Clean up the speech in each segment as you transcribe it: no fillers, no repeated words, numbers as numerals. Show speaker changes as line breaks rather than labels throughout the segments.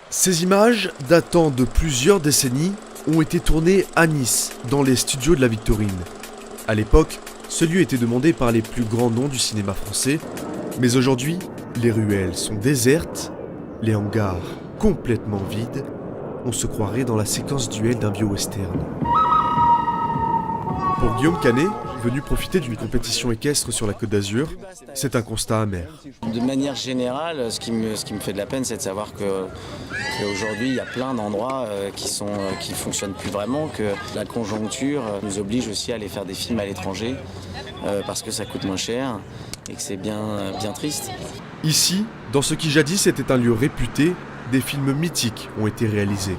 Ces images, datant de plusieurs décennies, ont été tournées à Nice, dans les studios de la Victorine. À l'époque, ce lieu était demandé par les plus grands noms du cinéma français, mais aujourd'hui, les ruelles sont désertes, les hangars complètement vides, on se croirait dans la séquence duel d'un vieux western. Pour Guillaume Canet, venu profiter d'une compétition équestre sur la Côte d'Azur, c'est un constat amer.
De manière générale, ce qui me fait de la peine, c'est de savoir qu'aujourd'hui, il y a plein d'endroits qui fonctionnent plus vraiment, que la conjoncture nous oblige aussi à aller faire des films à l'étranger, parce que ça coûte moins cher et que c'est bien triste.
Ici, dans ce qui jadis était un lieu réputé, des films mythiques ont été réalisés,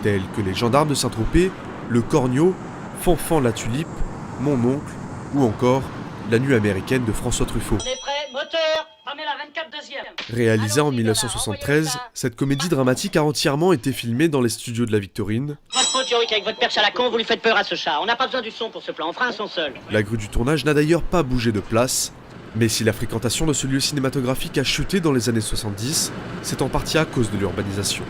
tels que Les Gendarmes de Saint-Tropez, Le Corneau, Fanfan la Tulipe, Mon Oncle, ou encore La Nuit américaine de François Truffaut.
On est prêt, moteur, Pamela 24 deuxième.
Réalisée en 1973, cette comédie dramatique a entièrement été filmée dans les studios de la Victorine.
Votre faute, Yorick, avec votre perche à la con, vous lui faites peur à ce chat. On n'a pas besoin du son pour ce plan, on fera un son seul.
La grue du tournage n'a d'ailleurs pas bougé de place, mais si la fréquentation de ce lieu cinématographique a chuté dans les années 70, c'est en partie à cause de l'urbanisation.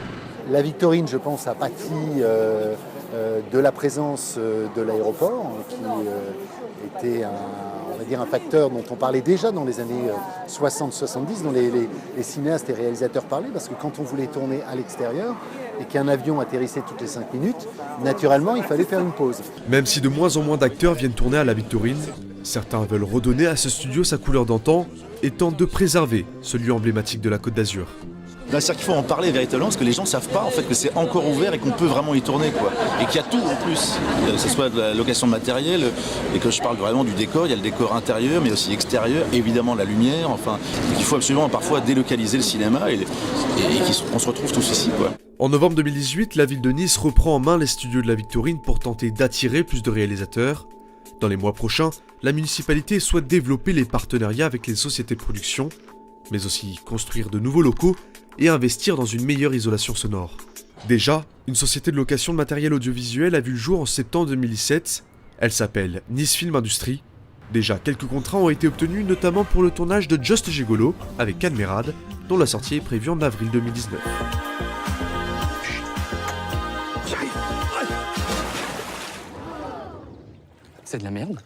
La Victorine, je pense, a pâti de la présence de l'aéroport, qui était un facteur dont on parlait déjà dans les années 60-70, dont les cinéastes et réalisateurs parlaient, parce que quand on voulait tourner à l'extérieur et qu'un avion atterrissait toutes les 5 minutes, naturellement, il fallait faire une pause.
Même si de moins en moins d'acteurs viennent tourner à la Victorine, certains veulent redonner à ce studio sa couleur d'antan et tentent de préserver ce lieu emblématique de la Côte d'Azur.
C'est-à-dire qu'il faut en parler véritablement parce que les gens ne savent pas en fait que c'est encore ouvert et qu'on peut vraiment y tourner quoi. Et qu'il y a tout en plus, que ce soit de la location de matériel et que je parle vraiment du décor, il y a le décor intérieur mais aussi extérieur, évidemment la lumière, enfin il faut absolument parfois délocaliser le cinéma et qu'on se retrouve tous ici quoi.
En novembre 2018, la ville de Nice reprend en main les studios de la Victorine pour tenter d'attirer plus de réalisateurs. Dans les mois prochains, la municipalité souhaite développer les partenariats avec les sociétés de production, mais aussi construire de nouveaux locaux et investir dans une meilleure isolation sonore. Déjà, une société de location de matériel audiovisuel a vu le jour en septembre 2017. Elle s'appelle Nice Film Industrie. Déjà, quelques contrats ont été obtenus, notamment pour le tournage de Just Gigolo avec Anne Mérade, dont la sortie est prévue en avril 2019.
C'est de la merde.